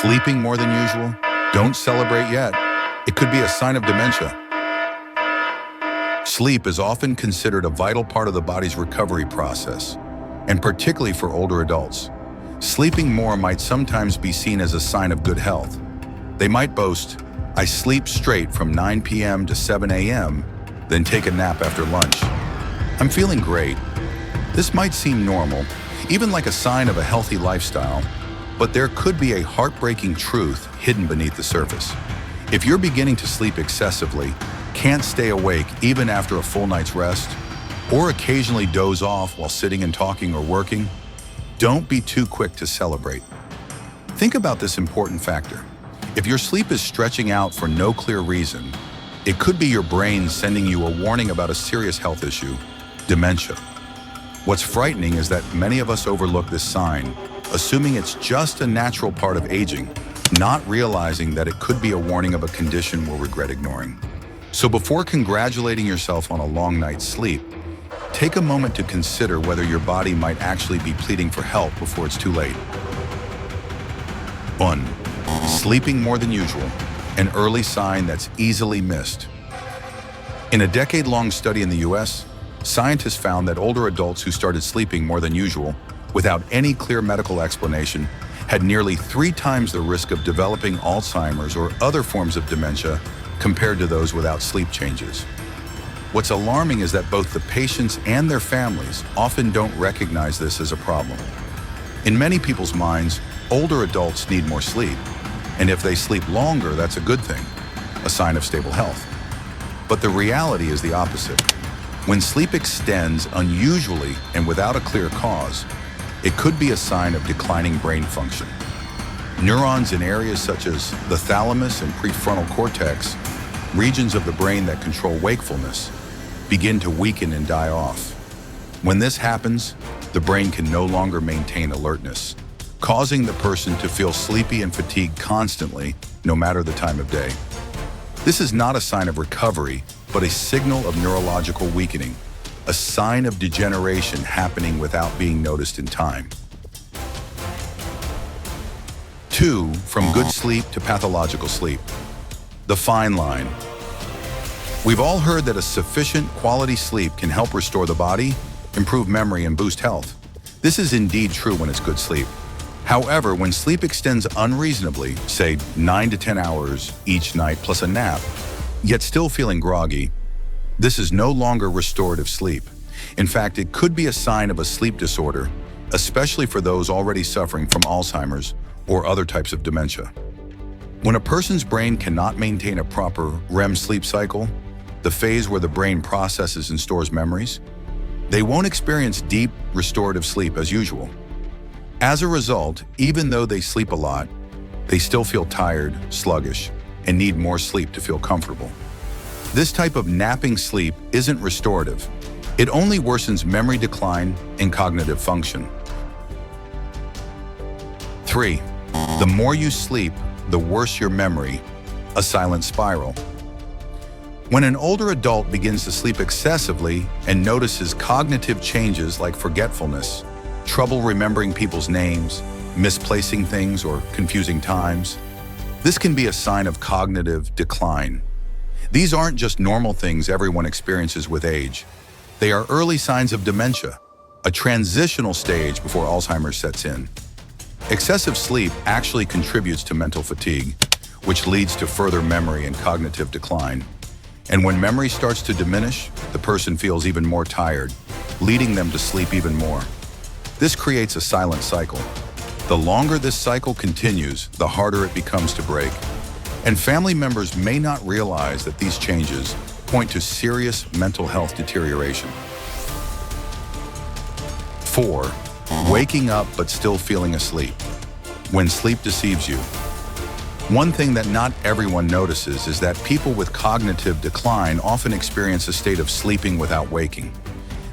Sleeping more than usual? Don't celebrate yet. It could be a sign of dementia. Sleep is often considered a vital part of the body's recovery process, and particularly for older adults. Sleeping more might sometimes be seen as a sign of good health. They might boast, "I sleep straight from 9 p.m. to 7 a.m., then take a nap after lunch. I'm feeling great." This might seem normal, even like a sign of a healthy lifestyle, but there could be a heartbreaking truth hidden beneath the surface. If you're beginning to sleep excessively, can't stay awake even after a full night's rest, or occasionally doze off while sitting and talking or working, don't be too quick to celebrate. Think about this important factor. If your sleep is stretching out for no clear reason, it could be your brain sending you a warning about a serious health issue, dementia. What's frightening is that many of us overlook this sign, assuming it's just a natural part of aging, not realizing that it could be a warning of a condition we'll regret ignoring. So before congratulating yourself on a long night's sleep, take a moment to consider whether your body might actually be pleading for help before it's too late. 1. Sleeping more than usual, an early sign that's easily missed. In a decade-long study in the US, scientists found that older adults who started sleeping more than usual without any clear medical explanation had nearly 3 times the risk of developing Alzheimer's or other forms of dementia compared to those without sleep changes. What's alarming is that both the patients and their families often don't recognize this as a problem. In many people's minds, older adults need more sleep, and if they sleep longer, that's a good thing, a sign of stable health. But the reality is the opposite. When sleep extends unusually and without a clear cause, it could be a sign of declining brain function. Neurons in areas such as the thalamus and prefrontal cortex, regions of the brain that control wakefulness, begin to weaken and die off. When this happens, the brain can no longer maintain alertness, causing the person to feel sleepy and fatigued constantly, no matter the time of day. This is not a sign of recovery, but a signal of neurological weakening, a sign of degeneration happening without being noticed in time. 2. From good sleep to pathological sleep. The fine line. We've all heard that a sufficient quality sleep can help restore the body, improve memory, and boost health. This is indeed true when it's good sleep. However, when sleep extends unreasonably, say 9 to 10 hours each night plus a nap, yet still feeling groggy, this is no longer restorative sleep. In fact, it could be a sign of a sleep disorder, especially for those already suffering from Alzheimer's or other types of dementia. When a person's brain cannot maintain a proper REM sleep cycle, the phase where the brain processes and stores memories, they won't experience deep, restorative sleep as usual. As a result, even though they sleep a lot, they still feel tired, sluggish, and need more sleep to feel comfortable. This type of napping sleep isn't restorative. It only worsens memory decline and cognitive function. 3. The more you sleep, the worse your memory, a silent spiral. When an older adult begins to sleep excessively and notices cognitive changes like forgetfulness, trouble remembering people's names, misplacing things, or confusing times, this can be a sign of cognitive decline. These aren't just normal things everyone experiences with age. They are early signs of dementia, a transitional stage before Alzheimer's sets in. Excessive sleep actually contributes to mental fatigue, which leads to further memory and cognitive decline. And when memory starts to diminish, the person feels even more tired, leading them to sleep even more. This creates a silent cycle. The longer this cycle continues, the harder it becomes to break. And family members may not realize that these changes point to serious mental health deterioration. 4. Waking up but still feeling asleep. When sleep deceives you. One thing that not everyone notices is that people with cognitive decline often experience a state of sleeping without waking.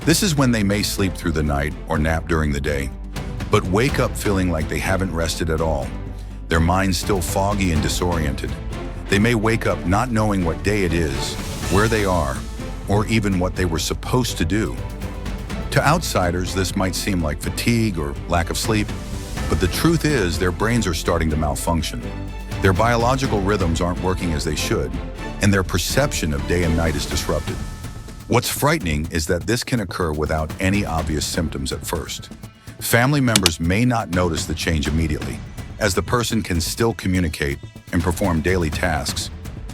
This is when they may sleep through the night or nap during the day, but wake up feeling like they haven't rested at all. Their mind's still foggy and disoriented. They may wake up not knowing what day it is, where they are, or even what they were supposed to do. To outsiders, this might seem like fatigue or lack of sleep, But the truth is, their brains are starting to malfunction. Their biological rhythms aren't working as they should, and their perception of day and night is disrupted. What's frightening is that this can occur without any obvious symptoms at first. Family members may not notice the change immediately, as the person can still communicate and perform daily tasks,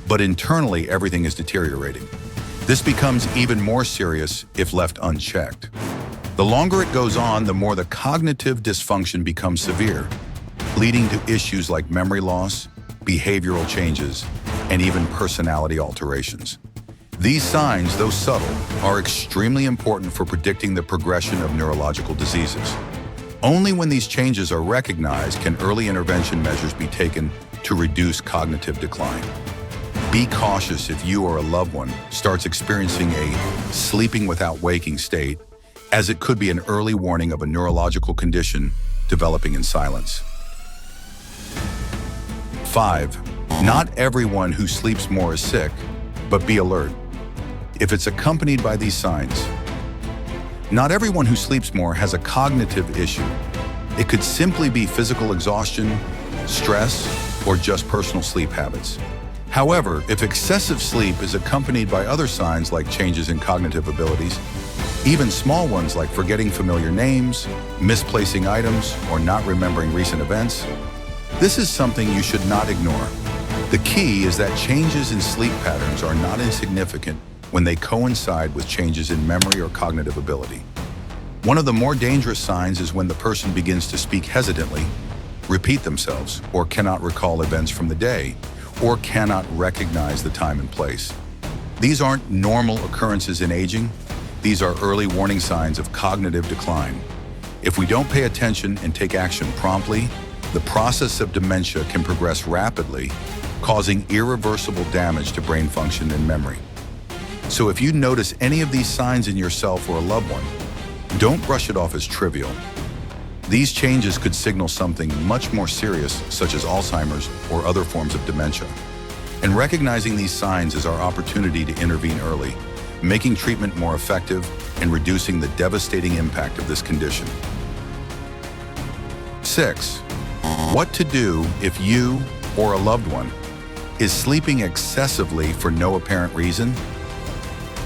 but internally everything is deteriorating. This becomes even more serious if left unchecked. The longer it goes on, the more the cognitive dysfunction becomes severe, leading to issues like memory loss, behavioral changes, and even personality alterations. These signs, though subtle, are extremely important for predicting the progression of neurological diseases. Only when these changes are recognized can early intervention measures be taken to reduce cognitive decline. Be cautious if you or a loved one starts experiencing a sleeping without waking state, as it could be an early warning of a neurological condition developing in silence. 5. Not everyone who sleeps more is sick, but be alert if it's accompanied by these signs. Not everyone who sleeps more has a cognitive issue. It could simply be physical exhaustion, stress, or just personal sleep habits. However, if excessive sleep is accompanied by other signs like changes in cognitive abilities, even small ones like forgetting familiar names, misplacing items, or not remembering recent events, this is something you should not ignore. The key is that changes in sleep patterns are not insignificant when they coincide with changes in memory or cognitive ability. One of the more dangerous signs is when the person begins to speak hesitantly, repeat themselves, or cannot recall events from the day, or cannot recognize the time and place. These aren't normal occurrences in aging. These are early warning signs of cognitive decline. If we don't pay attention and take action promptly, the process of dementia can progress rapidly, causing irreversible damage to brain function and memory. So if you notice any of these signs in yourself or a loved one, don't brush it off as trivial. These changes could signal something much more serious, such as Alzheimer's or other forms of dementia. And recognizing these signs is our opportunity to intervene early, making treatment more effective and reducing the devastating impact of this condition. 6. What to do if you or a loved one is sleeping excessively for no apparent reason?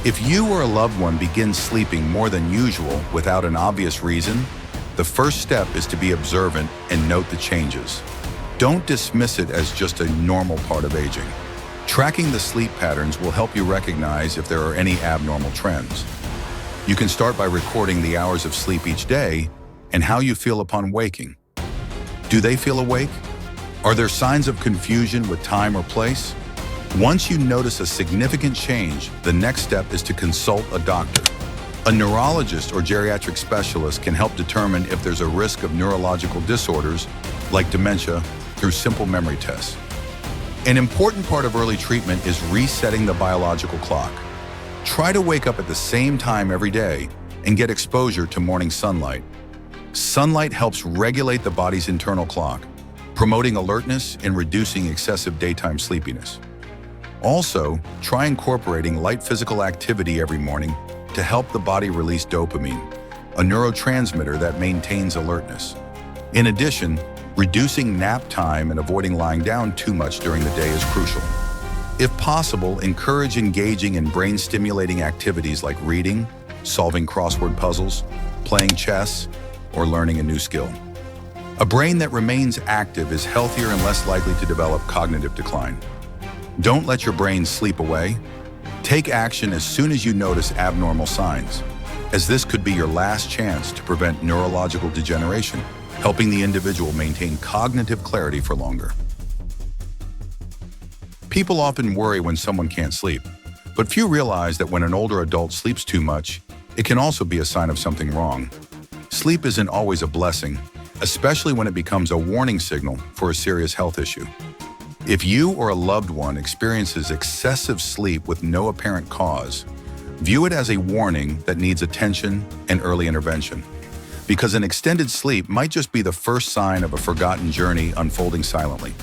If you or a loved one begins sleeping more than usual without an obvious reason, the first step is to be observant and note the changes. Don't dismiss it as just a normal part of aging. Tracking the sleep patterns will help you recognize if there are any abnormal trends. You can start by recording the hours of sleep each day and how you feel upon waking. Do they feel awake? Are there signs of confusion with time or place? Once you notice a significant change, the next step is to consult a doctor. A neurologist or geriatric specialist can help determine if there's a risk of neurological disorders like dementia through simple memory tests. An important part of early treatment is resetting the biological clock. Try to wake up at the same time every day and get exposure to morning sunlight. Sunlight helps regulate the body's internal clock, promoting alertness and reducing excessive daytime sleepiness. Also, try incorporating light physical activity every morning to help the body release dopamine, a neurotransmitter that maintains alertness. In addition, reducing nap time and avoiding lying down too much during the day is crucial. If possible, encourage engaging in brain-stimulating activities like reading, solving crossword puzzles, playing chess, or learning a new skill. A brain that remains active is healthier and less likely to develop cognitive decline. Don't let your brain sleep away. Take action as soon as you notice abnormal signs, as this could be your last chance to prevent neurological degeneration, helping the individual maintain cognitive clarity for longer. People often worry when someone can't sleep, but few realize that when an older adult sleeps too much, it can also be a sign of something wrong. Sleep isn't always a blessing, especially when it becomes a warning signal for a serious health issue. If you or a loved one experiences excessive sleep with no apparent cause, view it as a warning that needs attention and early intervention, because an extended sleep might just be the first sign of a forgotten journey unfolding silently.